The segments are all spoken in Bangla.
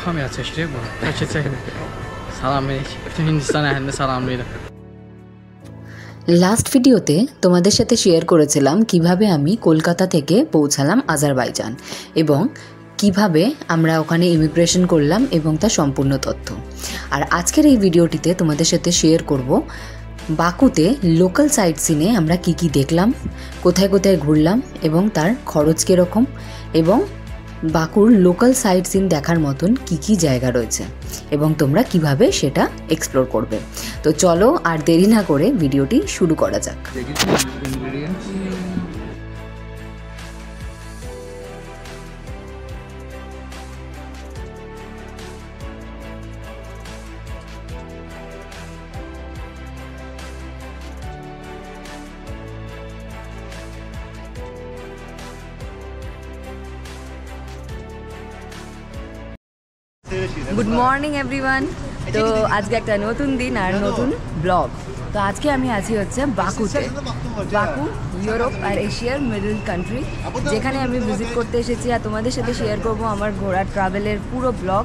Kamera çeşitli bu. Herkese salam verin. Hindistan ehlinde salam verin. Last ভিডিওতে তোমাদের সাথে শেয়ার করেছিলাম কিভাবে আমি কলকাতা থেকে পৌঁছালাম আজারবাইজান এবং কিভাবে আমরা ওখানে ইমিগ্রেশন করলাম এবং তার সম্পূর্ণ তথ্য। আর আজকের এই ভিডিওটিতে তোমাদের সাথে শেয়ার করব বাকুতে লোকাল সাইট সিনে আমরা কি দেখলাম, কোথায় কোথায় ঘুরলাম এবং তার খরচ কীরকম, এবং বাকুর লোকাল সাইট সিন দেখার মতন কি জায়গা রয়েছে এবং তোমরা কিভাবে সেটা এক্সপ্লোর করবে। তো চলো আর দেরি না করে ভিডিওটি শুরু করা যাক। Good morning everyone. তো আজকে একটা নতুন দিন আর নতুন ব্লগ। তো আজকে আমি আছি হচ্ছে বাকুতে। বাকু ইউরোপ আর এশিয়ার মিডল কান্ট্রি, যেখানে আমি ভিজিট করতে এসেছি আর তোমাদের সাথে শেয়ার করব আমার ঘোরার ট্রাভেলের পুরো ব্লগ।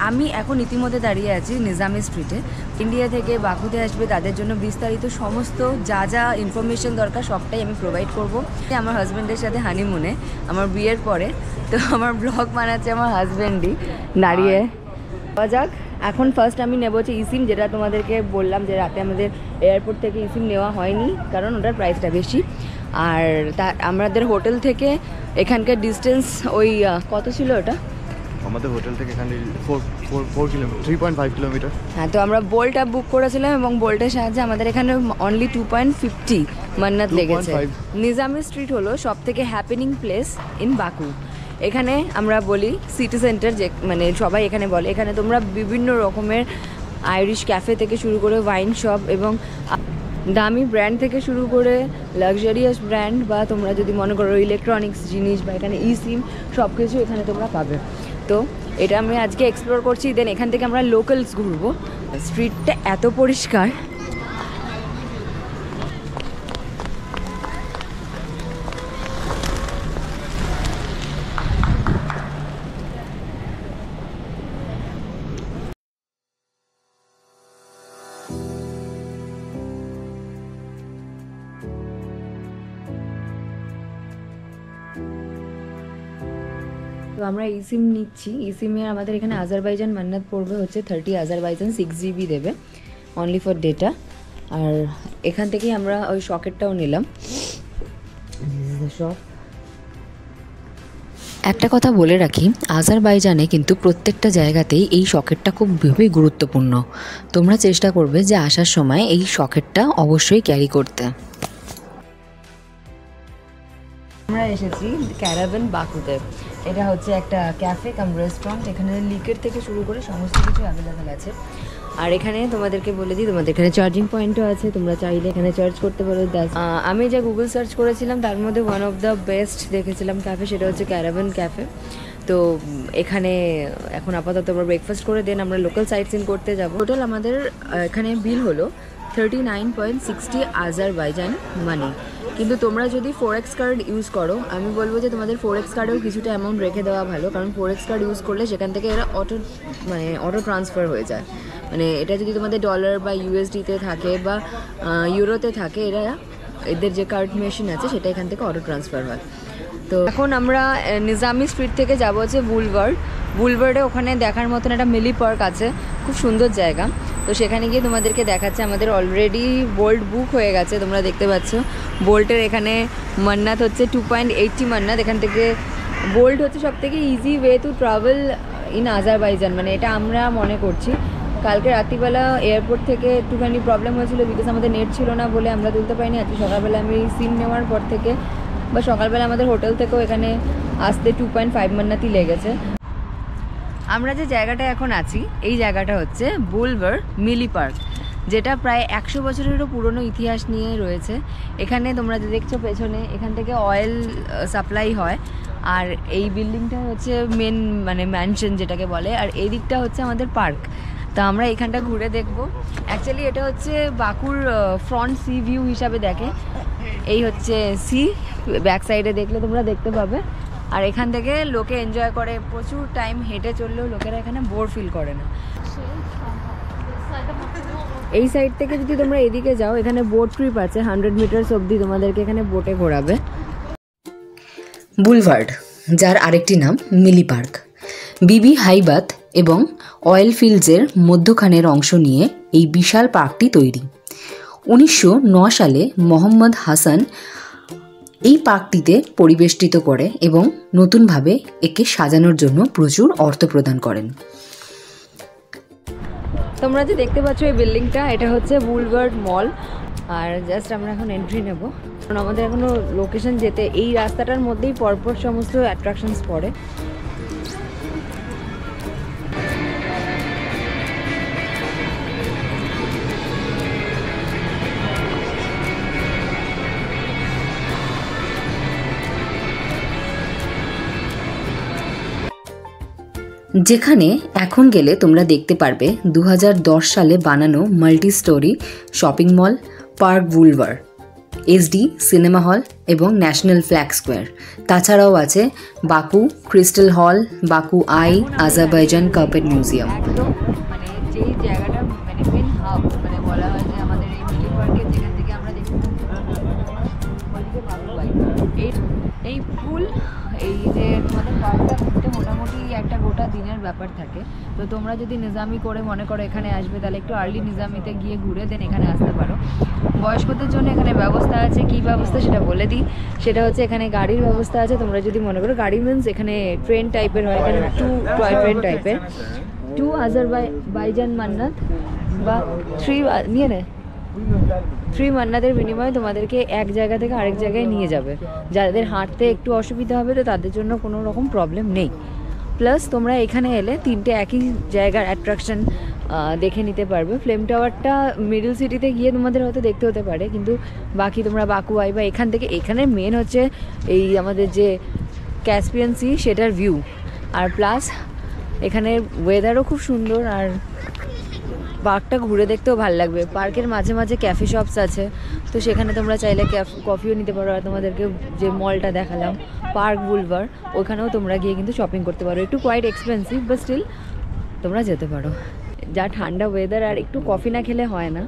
আমি এখন ইতিমধ্যে দাঁড়িয়ে আছি নিজামি স্ট্রিটে। ইন্ডিয়া থেকে বাকুতে আসবে তাদের জন্য বিস্তারিত সমস্ত যা ইনফরমেশন দরকার সবটাই আমি প্রোভাইড করব। আমার হাজব্যান্ডের সাথে হানিমুনে, আমার বিয়ের পরে। তো আমার ব্লগ বানাচ্ছে আমার হাজব্যান্ডই দাঁড়িয়ে। যাক, এখন ফার্স্ট আমি নেব হচ্ছে ইসিম, যেটা তোমাদেরকে বললাম যে রাতে আমাদের এয়ারপোর্ট থেকে ইসিম নেওয়া হয়নি কারণ ওটার প্রাইসটা বেশি। আর আমাদের হোটেল থেকে এখানকার ডিস্টেন্স ওই কত ছিল ওটা? আমাদের হোটেল থেকে এখানে 3.5 কিলোমিটার। হ্যাঁ, তো আমরা বোল্ট অ্যাপ বুক করেছিলাম এবং বোল্টের সাহায্যে আমাদের এখানে অনলি 2.50 মান্নাত লেগেছে। নিজামি স্ট্রিট হলো সব থেকে হ্যাপেনিং প্লেস ইন বাকু। এখানে আমরা বলি সিটি সেন্টার, যে মানে সবাই এখানে বলে। এখানে তোমরা বিভিন্ন রকমের আইরিশ ক্যাফে থেকে শুরু করে ওয়াইন শপ এবং দামি ব্র্যান্ড থেকে শুরু করে লাক্সারিয়াস ব্র্যান্ড, বা তোমরা যদি মনে করো ইলেকট্রনিক্স জিনিস বা এখানে সিম সব কিছু এখানে তোমরা পাবে। তো এটা আমি আজকে এক্সপ্লোর করছি। দেন এখান থেকে আমরা লোকালস ঘুরবো। স্ট্রিটটা এত পরিষ্কার, তো আমরা ইসিম নিচ্ছি। ইসিমে আমাদের এখানে আজারবাইজান মান্নাত পড়বে হচ্ছে 30 আজারবাইজান, 6 GB দেবে অনলি ফর ডেটা। আর এখান থেকেই আমরা ওই সকেটটাও নিলাম। একটা কথা বলে রাখি, আজারবাইজানে কিন্তু প্রত্যেকটা জায়গাতেই এই সকেটটা খুবই গুরুত্বপূর্ণ। তোমরা চেষ্টা করবে যে আসার সময় এই সকেটটা অবশ্যই ক্যারি করতে। আমরা এসেছি ক্যারাভেন বাকুতে। এটা হচ্ছে একটা ক্যাফে কাম রেস্টুরেন্ট। এখানে লিকের থেকে শুরু করে সমস্ত কিছু অ্যাভেলেবেল আছে। আর এখানে তোমাদেরকে বলে দিই, তোমাদের এখানে চার্জিং পয়েন্টও আছে, তোমরা চাইলে এখানে চার্জ করতে পারো। আমি যে গুগল সার্চ করেছিলাম তার মধ্যে ওয়ান অফ দ্য বেস্ট দেখেছিলাম ক্যাফে, সেটা হচ্ছে ক্যারাভেন ক্যাফে। তো এখানে এখন আপাতত আমরা ব্রেকফাস্ট করে দেন আমরা লোকাল সাইট সিন করতে যাব। টোটাল আমাদের এখানে বিল হলো 39.60 আজারবাইজান মানি। কিন্তু তোমরা যদি 4X কার্ড ইউজ করো, আমি বলবো যে তোমাদের 4X কার্ডেও কিছুটা অ্যামাউন্ট রেখে দেওয়া ভালো, কারণ 4X কার্ড ইউজ করলে সেখান থেকে এরা অটো ট্রান্সফার হয়ে যায়। মানে এটা যদি তোমাদের ডলার বা USDতে থাকে বা ইউরোতে থাকে, এদের যে কার্ড মেশিন আছে সেটা এখান থেকে অটো ট্রান্সফার হয়। তো এখন আমরা নিজামি স্ট্রিট থেকে যাবো হচ্ছে বুলভার্ডে। ওখানে দেখার মতন একটা মিলি পার্ক আছে, খুব সুন্দর জায়গা। তো সেখানে গিয়ে তোমাদেরকে দেখাচ্ছে। আমাদের অলরেডি বোল্ট বুক হয়ে গেছে, তোমরা দেখতে পাচ্ছ। বোল্টের এখানে মান্নাত হচ্ছে 2.80 মান্নাত। এখান থেকে বোল্ট হচ্ছে সব থেকে easy way to travel in Azerbaijan, মানে এটা আমরা মনে করছি। কালকে রাত্রিবেলা এয়ারপোর্ট থেকে একটুখানি প্রবলেম হয়েছিল, বিকজ আমাদের নেট ছিল না বলে আমরা তুলতে পারিনি। আজকে সকালবেলা আমি সিম নেওয়ার পর থেকে বা সকালবেলা আমাদের হোটেল থেকেও এখানে আসতে 2.5 মান্নাতই লেগেছে। আমরা যে জায়গাটায় এখন আছি, এই জায়গাটা হচ্ছে বুলভার্ড মিলি পার্ক, যেটা প্রায় 100 বছরেরও পুরনো ইতিহাস নিয়ে রয়েছে। এখানে তোমরা যে দেখছো পেছনে, এখান থেকে অয়েল সাপ্লাই হয়। আর এই বিল্ডিংটা হচ্ছে মেন মানে ম্যানশন যেটাকে বলে, আর এই দিকটা হচ্ছে আমাদের পার্ক। তো আমরা এখানটা ঘুরে দেখব। অ্যাকচুয়ালি এটা হচ্ছে বাকুর ফ্রন্ট সি ভিউ হিসাবে দেখে। এই হচ্ছে সি, ব্যাক সাইডে দেখলে তোমরা দেখতে পাবে। আর এখান থেকে লোকে এনজয় করে, প্রচুর টাইম হেঁটে চললেও লোকেরা এখানে বোর ফিল করে না। এই সাইড থেকে যদি তোমরা এদিকে যাও, এখানে বোট ট্রিপ আছে 100 মিটার্স অবধি, তোমাদেরকে এখানে বোটে ঘোরাবে। বুলভার্ড, যার আরেকটি নাম মিলি পার্ক, বিবি হাইবাত এবং অয়েল ফিল্ডসের মধ্যখানের অংশ নিয়ে এই বিশাল পার্কটি তৈরি। 1909 সালে মোহাম্মদ হাসান এই পার্কটিতে পরিবেষ্টিত করে এবং নতুনভাবে একে সাজানোর জন্য প্রচুর অর্থ প্রদান করেন। তোমরা যে দেখতে পাচ্ছ এই বিল্ডিংটা, এটা হচ্ছে বুলভার্ড মল। আর জাস্ট আমরা এখন এন্ট্রি নেব, কারণ আমাদের এখনো লোকেশন যেতে এই রাস্তাটার মধ্যেই পরপর সমস্ত অ্যাট্রাকশনস পড়ে। যেখানে এখন গেলে তোমরা দেখতে পারবে 2010 সালে বানানো multi story shopping mall, park বুলভার্ড, SD cinema hall এবং ন্যাশনাল ফ্ল্যাগ স্কোয়ার। তাছাড়াও আছে বাকু ক্রিস্টাল হল, Baku I, Azerbaijan carpet museum. একদম মানে যেই জায়গাটা মানে মেন হাব মানে বলা হয় যে আমাদের এই মিলি পার্কের, যেখান থেকে আমরা দেখতে এই ফুল এই যে তোমাদের পার্কটা ঘুরতে মোটামুটি একটা গোটা দিনের ব্যাপার থাকে। তো তোমরা যদি নিজামি করে মনে করো এখানে আসবে, তাহলে একটু আর্লি নিজামিতে গিয়ে ঘুরে দেন এখানে আসতে পারো। বয়স্কদের জন্য এখানে ব্যবস্থা আছে, কী ব্যবস্থা সেটা বলে দিই। সেটা হচ্ছে এখানে গাড়ির ব্যবস্থা আছে। তোমরা যদি মনে করো গাড়ি মিনস এখানে ট্রেন টাইপের হয়, এখানে 2 টয় ট্রেন টাইপের, 2 আজারবাইজান মান্নাত বা 3 নিয়ে নেয় 3 মান্নাতের বিনিময়ে তোমাদেরকে এক জায়গা থেকে আরেক জায়গায় নিয়ে যাবে। যাদের হাঁটতে একটু অসুবিধা হবে তো তাদের জন্য কোনো রকম প্রবলেম নেই। প্লাস তোমরা এখানে এলে 3টে একই জায়গার অ্যাট্রাকশন দেখে নিতে পারবে। ফ্লেম টাওয়ারটা মিডল সিটিতে গিয়ে তোমাদের হয়তো দেখতে হতে পারে, কিন্তু বাকি তোমরা বাকু আই বা এখান থেকে, এখানে মেন হচ্ছে এই আমাদের যে ক্যাসপিয়ান সি সেটার ভিউ। আর প্লাস এখানের ওয়েদারও খুব সুন্দর, আর পার্কটা ঘুরে দেখতেও ভালো লাগবে। পার্কের মাঝে মাঝে ক্যাফে শপস আছে, তো সেখানে তোমরা চাইলে কফিও নিতে পারো। আর তোমাদেরকে যে মলটা দেখালাম পার্ক বুলভার্ড, ওখানেও তোমরা গিয়ে কিন্তু শপিং করতে পারো। একটু কোয়াইট এক্সপেন্সিভ বাট স্টিল তোমরা যেতে পারো। যা ঠান্ডা ওয়েদার, আর একটু কফি না খেলে হয় না।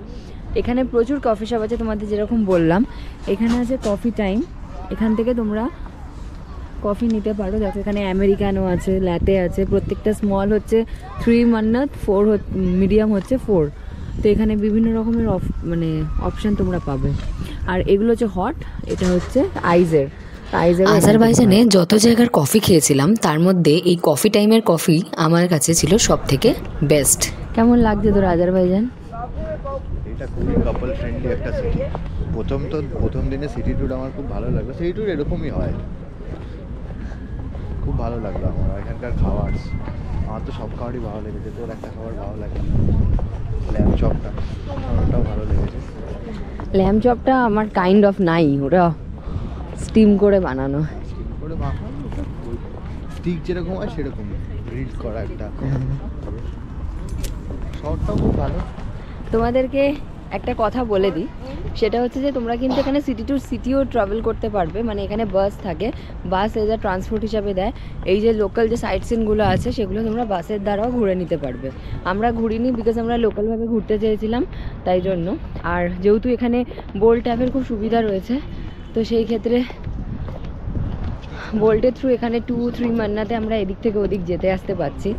এখানে প্রচুর কফি শপ আছে, তোমাদের যেরকম বললাম। এখানে আছে কফি টাইম, এখান থেকে তোমরা কফি নিতে পারো। দেখো এখানে আমেরিকানো আছে, ল্যাটে আছে। প্রত্যেকটা স্মল হচ্ছে 3 মান্নাত, 4 মিডিয়াম হচ্ছে 4। তো এখানে বিভিন্ন রকমের মানে অপশান তোমরা পাবে। আর এগুলো হচ্ছে হট, এটা হচ্ছে আইজের। আজারবাইজানে যত জায়গার কফি খেয়েছিলাম তার মধ্যে এই কফি টাইমের কফি আমার কাছে ছিল সব থেকে বেস্ট। কেমন লাগছে তোর আজারবাইজান? এটা খুবই কাপল ফ্রেন্ডলি একটা সিটি। প্রথম দিনে সিটি ট্যুর আমার খুব ভালো লাগলো। সিটি ট্যুর এরকমই হয়, খুব ভালো লাগলো আমার। এখানকার খাবার, আমার তো সব খাবারই ভালো লেগেছে। তোর একটা খাবার ভালো লাগে, ল্যাম্ব চপটা, ওটাও ভালো লেগেছে। ল্যাম্ব চপটা আমার কাইন্ড অফ নাই, ওটা স্টিম করে বানানো, স্টিম করে বানানো, স্টিক যেরকম হয় সেরকম গ্রিল করা একটা। শর্টটাও খুব ভালো। তোমাদেরকে একটা কথা বলে দিই, সেটা হচ্ছে যে তোমরা কিন্তু এখানে সিটি টু সিটিও ট্রাভেল করতে পারবে। মানে এখানে বাস থাকে, বাস এজ আ ট্রান্সপোর্ট হিসাবে দেয়। এই যে লোকাল যে সাইট সিনগুলো আছে সেগুলো তোমরা বাসের দ্বারাও ঘুরে নিতে পারবে। আমরা ঘুরিনি বিকজ আমরা লোকালভাবে ঘুরতে চেয়েছিলাম, তাই জন্য। আর যেহেতু এখানে বোল্ট অ্যাপের খুব সুবিধা রয়েছে, তো সেই ক্ষেত্রে বোল্টের থ্রু এখানে 2-3 মান্নাতে আমরা এদিক থেকে ওদিক যেতে আসতে পারছি।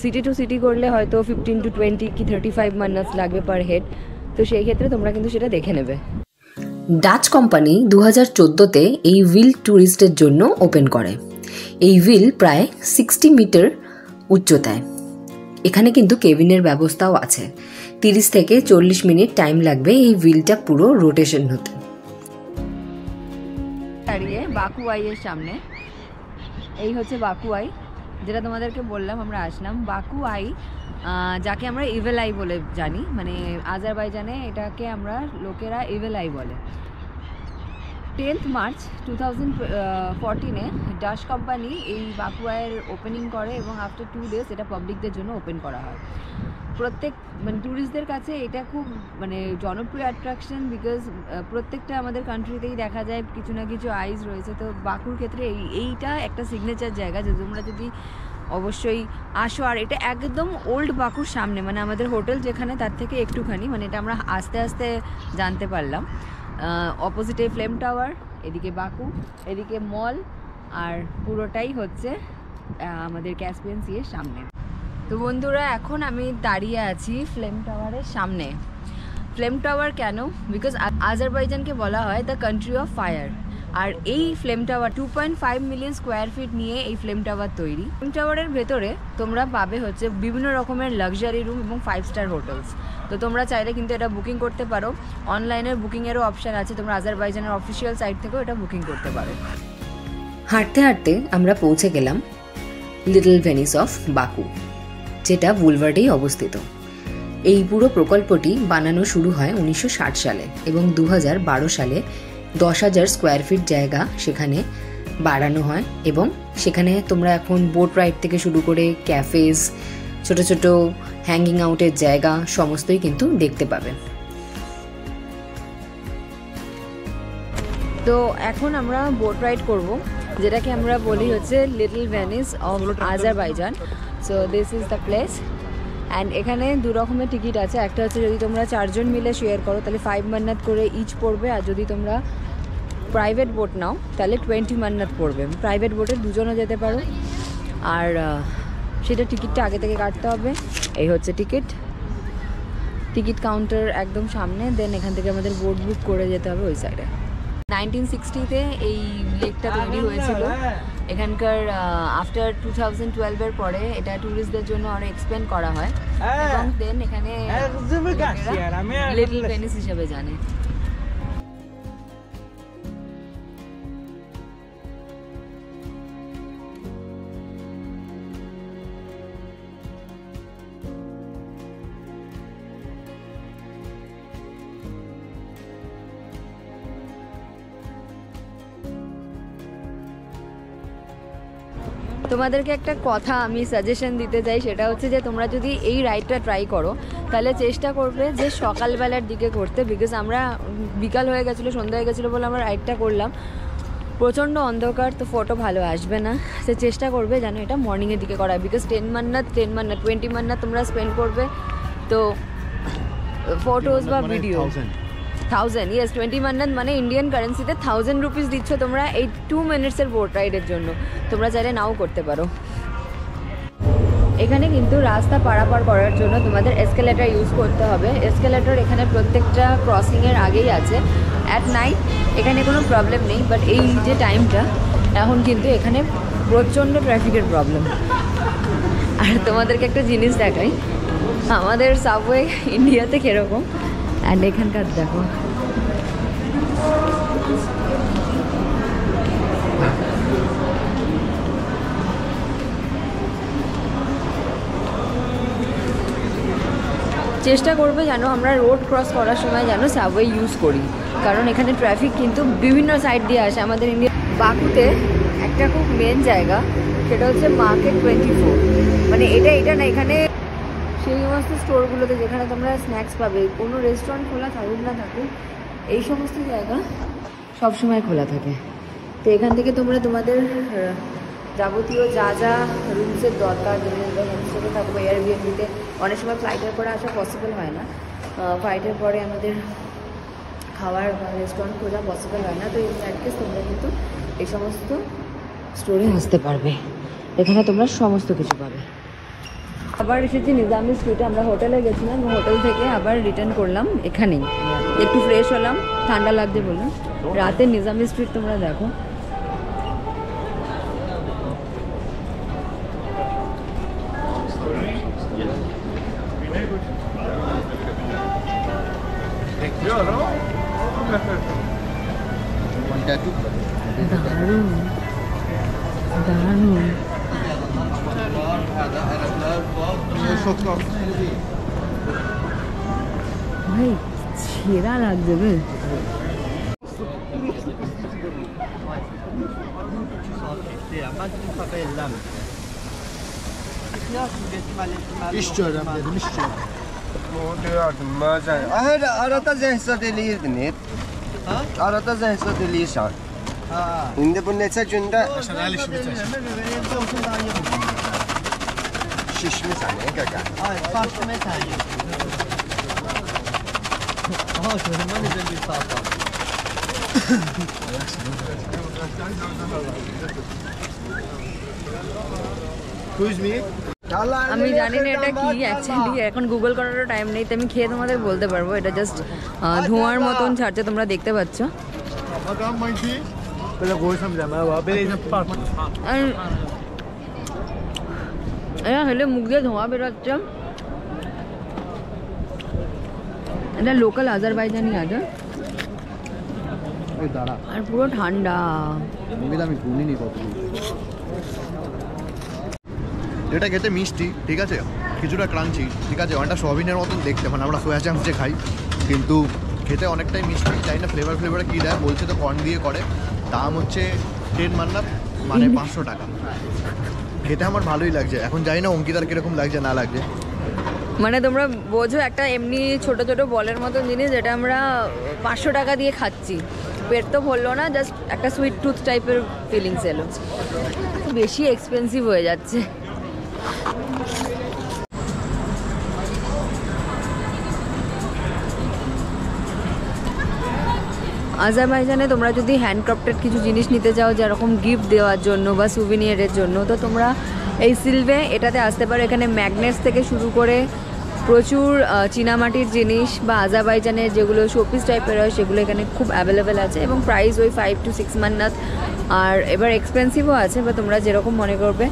সিটি টু সিটি করলে হয়তো 15 to 20 কি 35 মান্নাস লাগবে পার হেড। তো সেই ক্ষেত্রে তোমরা কিন্তু সেটা দেখে নেবে। ডাচ কোম্পানি 2014-তে এই হুইল ট্যুরিস্টের জন্য ওপেন করে। এই হুইল প্রায় 60 মিটার উচ্চতায়। এখানে কিন্তু কেবিনের ব্যবস্থাও আছে। 30 থেকে 40 মিনিট টাইম লাগবে এই হুইলটা পুরো রোটেশন হতে। দাঁড়িয়ে বাকু আইয়ের সামনে, এই হচ্ছে বাকু আই, যেটা তোমাদেরকে বললাম আমরা আসলাম। বাকু আই, যাকে আমরা ইভেল আই বলে জানি, মানে আজারবাইজানে এটাকে আমরা লোকেরা ইভেল আই বলে। 10th মার্চ 2014-এ ডাচ কোম্পানি এই বাকু আইয়ের ওপেনিং করে এবং আফটার 2 days এটা পাবলিকদের জন্য ওপেন করা হয়। প্রত্যেক মানে ট্যুরিস্টদের কাছে এটা খুব মানে জনপ্রিয় অ্যাট্রাকশন, বিকজ প্রত্যেকটা আমাদের কান্ট্রিতেই দেখা যায় কিছু না কিছু আইস রয়েছে। তো বাকুর ক্ষেত্রে এইটা একটা সিগনেচার জায়গা, যে তোমরা যদি অবশ্যই আসো। আর এটা একদম ওল্ড বাকুর সামনে, মানে আমাদের হোটেল যেখানে তার থেকে একটুখানি, মানে এটা আমরা আস্তে আস্তে জানতে পারলাম। অপোজিটে ফ্লেম টাওয়ার, এদিকে বাকু, এদিকে মল, আর পুরোটাই হচ্ছে আমাদের ক্যাসপিয়ান সির সামনে। তো বন্ধুরা, এখন আমি দাঁড়িয়ে আছি ফ্লেম টাওয়ারের সামনে। ফ্লেম টাওয়ার কেন? বিকজ আজারবাইজানকে বলা হয় দ্য কান্ট্রি অফ ফায়ার। আর এই flame tower 2.5 million square feet নিয়ে এই ফ্লেম টাওয়ার তৈরি। ফ্লেম টাওয়ারের ভেতরে তোমরা পাবে হচ্ছে বিভিন্ন রকমের লাক্সারি রুম এবং 5 স্টার হোটেলস। তো তোমরা চাইলে কিন্তু এটা বুকিং করতে পারো। অনলাইনের বুকিংয়েরও অপশান আছে, তোমরা আজারবাইজানের অফিসিয়াল সাইট থেকেও এটা বুকিং করতে পারো। হাঁটতে হাঁটতে আমরা পৌঁছে গেলাম লিটল ভেনিস অফ বাকু, যেটা বুলভার্ডেই অবস্থিত। এই পুরো প্রকল্পটি বানানো শুরু হয় 1960 সালে এবং 2012 সালে 10,000 স্কোয়ার ফিট জায়গা সেখানে বাড়ানো হয় এবং সেখানে তোমরা এখন বোট রাইড থেকে শুরু করে ক্যাফেজ, ছোট ছোট হ্যাঙ্গিং আউটের জায়গা সমস্তই কিন্তু দেখতে পাবে। তো এখন আমরা বোট রাইড করব, যেটাকে আমরা বলি হচ্ছে little Venice of Azerbaijan. So this is the place. And এখানে দু রকমের টিকিট আছে। একটা হচ্ছে যদি তোমরা 4 জন মিলে শেয়ার করো তাহলে 5 মান্নাত করে ইচ পড়বে, আর যদি তোমরা প্রাইভেট বোট নাও তাহলে 20 মান্নাত পড়বে। প্রাইভেট বোটে দুজনও যেতে পারো, আর সেটা টিকিটটা আগে থেকে কাটতে হবে। এই হচ্ছে টিকিট কাউন্টার একদম সামনে। দেন এখান থেকে আমাদের বোট বুক করে যেতে হবে ওই সাইডে। 1960-তে এই লেকটা তৈরি হয়েছিল। এখানকার আফটার 2012-এর পরে এটা ট্যুরিস্টদের জন্য আরও এক্সপ্যান্ড করা হয় এবং দেন এখানে লিটল ভেনিস হিসেবে জানে। তোমাদেরকে একটা কথা আমি সাজেশন দিতে চাই, সেটা হচ্ছে যে তোমরা যদি এই রাইডটা ট্রাই করো তাহলে চেষ্টা করবে যে সকালবেলার দিকে করতে। বিকজ আমরা বিকাল হয়ে গেছিলো, সন্ধ্যা হয়ে গেছিলো বলে আমরা রাইডটা করলাম। প্রচণ্ড অন্ধকার, তো ফটো ভালো আসবে না। সে চেষ্টা করবে যেন এটা মর্নিংয়ের দিকে করা, বিকজ 10 মান্নাত 20 মান্নাত তোমরা স্পেন্ড করবে। তো ফটোজ বা ভিডিও 1000, ইয়েস 20 মান্নাত মানে ইন্ডিয়ান কারেন্সিতে 1000 রুপিস দিচ্ছ তোমরা এই 2 মিনিটসের বোট রাইডের জন্য। তোমরা চাইলে নাও করতে পারো। এখানে কিন্তু রাস্তা পারাপার করার জন্য তোমাদের এসকেলেটর ইউজ করতে হবে। এসকেলেটর এখানে প্রত্যেকটা ক্রসিংয়ের আগেই আছে। অ্যাট নাইট এখানে কোনো প্রবলেম নেই, বাট এই যে টাইমটা এখন কিন্তু এখানে প্রচণ্ড ট্রাফিকের প্রবলেম। আর তোমাদেরকে একটা জিনিস দেখাই, আমাদের সাবওয়ে ইন্ডিয়াতে কীরকম, অ্যান্ড এখানকার দেখো। চেষ্টা করবে যেন আমরা রোড ক্রস করার সময় যেন সাবওয়ে ইউজ করি, কারণ এখানে ট্রাফিক কিন্তু বিভিন্ন সাইড দিয়ে আসে। আমাদের ইন্ডিয়া বাকুতে একটা খুব মেন জায়গা, সেটা হচ্ছে মার্কেট 24। মানে এটা না, এখানে সেই সমস্ত স্টোরগুলোতে যেখানে তোমরা স্ন্যাক্স পাবে, কোনো রেস্টুরেন্ট খোলা থাকুক না থাকুক, এই সমস্ত জায়গা সবসময় খোলা থাকে। তো এখান থেকে তোমরা তোমাদের যাবতীয় যা যা রুমসের দরকার, হোমস্টেতে থাকবে, এয়ারবিএনবিতে, অনেক সময় ফ্লাইটের পরে আসা পসিবল হয় না। ফ্লাইটের পরে আমাদের খাওয়ার বা রেস্টুরেন্ট খোঁজা পসিবল হয় না। তো এই প্র্যাকটিস তোমরা কিন্তু এই সমস্ত স্টোরে আসতে পারবে, এখানে তোমরা সমস্ত কিছু পাবে। আবার এসেছি নিজামি স্ট্রিটে। আমরা হোটেলে গেছিলাম, হোটেল থেকে আবার রিটার্ন করলাম এখানেই, একটু ফ্রেশ হলাম, ঠান্ডা লাগছে বললাম। রাতে নিজামি স্ট্রিট তোমরা দেখো। দারুণ দারুণ। ভাই ছেঁড়া লাগছে বে। İstiyorum dedim, istiyorum. Arada zəhsad eləyirdin. Arada zəhsad eləyirsən. İndi bu neçə gündə şişmisən, qaqa. Ay, başlı metal. Aha, şöyle güzel bir saat var. আমি জানি না এটা কি অ্যাকচুয়ালি, এখন গুগল করারও টাইম নেই, তো আমি খেয়ে তোমাদের বলতে পারবো। এটা জাস্ট ধোঁয়ার মতন ছাড়ছে, তোমরা দেখতে পাচ্ছ। আর এটা হলে মুখ দিয়ে ধোঁয়া বেরোচ্ছে। এটা লোকাল আজারবাইজানি আচার, ওই দাঁড়া, আর পুরো ঠান্ডা। আমি শুনিনি কত। এটা খেতে মিষ্টি, ঠিক আছে, কিছুটা ক্রাঞ্চি, ঠিক আছে, অনেকটা সোয়াবিনের মতন দেখতে, মানে আমরা সোয়া চাংস যে খাই, কিন্তু খেতে অনেকটাই মিষ্টি। জানি না ফ্লেভারে কী দেয়, বলছে তো কর্ন দিয়ে করে। দাম হচ্ছে 10 মান্নাত, মানে 500 টাকা। খেতে আমার ভালোই লাগছে। এখন জানি না অঙ্কিতার কীরকম লাগছে না লাগছে। মানে তোমরা বোঝো, একটা এমনি ছোট ছোট বলের মতন জিনিস যেটা আমরা 500 টাকা দিয়ে খাচ্ছি, পেট তো ভরলো না, জাস্ট একটা সুইট টুথ টাইপের ফিলিংস এলো। বেশি এক্সপেন্সিভ হয়ে যাচ্ছে। আজারবাইজানে তোমরা যদি হ্যান্ডক্রাফটেড কিছু জিনিস নিতে চাও, যেরকম গিফট দেওয়ার জন্য বা সুভিনিয়ারের জন্য, তো তোমরা এই সিলভে এটাতে আসতে পারো। এখানে ম্যাগনেটস থেকে শুরু করে প্রচুর চীনামাটির জিনিস বা আজারবাইজানের যেগুলো শোপিস টাইপের হয় সেগুলো এখানে খুব অ্যাভেলেবেল আছে, এবং প্রাইস ওই 5 to 6 মান্নাত। আর এবার এক্সপেন্সিভও আছে, বা তোমরা যেরকম মনে করবে।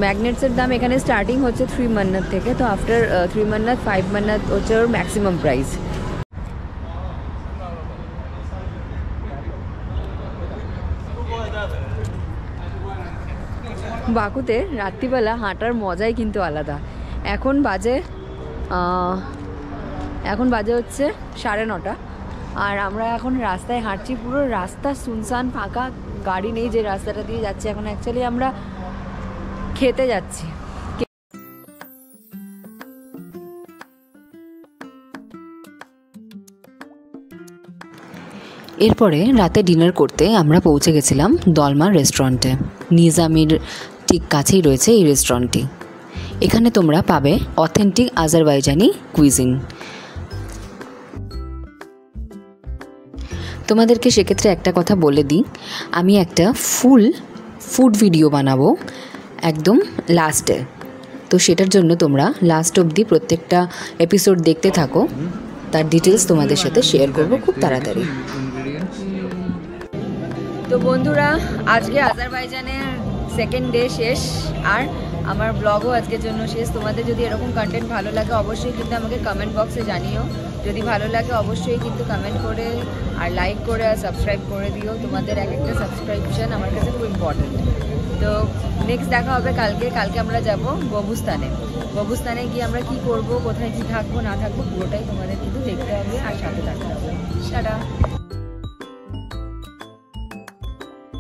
ম্যাগনেটসের দাম এখানে স্টার্টিং হচ্ছে 3 মান্নাত থেকে, তো আফটার 3 মান্নাত 5 মান্নাত হচ্ছে ওর ম্যাক্সিমাম প্রাইস। বাকুতে রাত্রিবেলা হাঁটার মজাই কিন্তু আলাদা। এখন বাজে হচ্ছে 9:30, আর আমরা এখন রাস্তায় হাঁটছি। পুরো রাস্তা সুনসান, ফাঁকা, গাড়ি নেই যে রাস্তাটা দিয়ে যাচ্ছে। এখন অ্যাকচুয়ালি আমরা খেতে যাচ্ছি। এরপরে রাতে ডিনার করতে আমরা পৌঁছে গেছিলাম দলমার রেস্টুরেন্টে। নিজামির ঠিক কাছেই রয়েছে এই রেস্টুরেন্টটি। এখানে তোমরা পাবে অথেন্টিক আজারবাইজানি কুইজিন। তোমাদেরকে সেক্ষেত্রে একটা কথা বলে দিই, আমি একটা ফুড ভিডিও বানাবো একদম লাস্টে, তো সেটার জন্য তোমরা লাস্ট অবধি প্রত্যেকটা এপিসোড দেখতে থাকো। তার ডিটেলস তোমাদের সাথে শেয়ার করবো খুব তাড়াতাড়ি। তো বন্ধুরা, আজকে আজারবাইজানের সেকেন্ড ডে শেষ, আর আমার ব্লগও আজকের জন্য শেষ। তোমাদের যদি এরকম কন্টেন্ট ভালো লাগে অবশ্যই কিন্তু আমাকে কমেন্ট বক্সে জানিও। যদি ভালো লাগে অবশ্যই কিন্তু কমেন্ট করে আর লাইক করে আর সাবস্ক্রাইব করে দিও। তোমাদের এক একটা সাবস্ক্রিপশন আমার কাছে খুব ইম্পর্টেন্ট। তো নেক্সট দেখা হবে কালকে আমরা যাব ববুস্তানে গিয়ে আমরা কি করব, কোথায় কি থাকবো না থাকবো পুরোটাই তোমাদের কিন্তু দেখতে হবে আর সাথে থাকতে হবে। টাটা।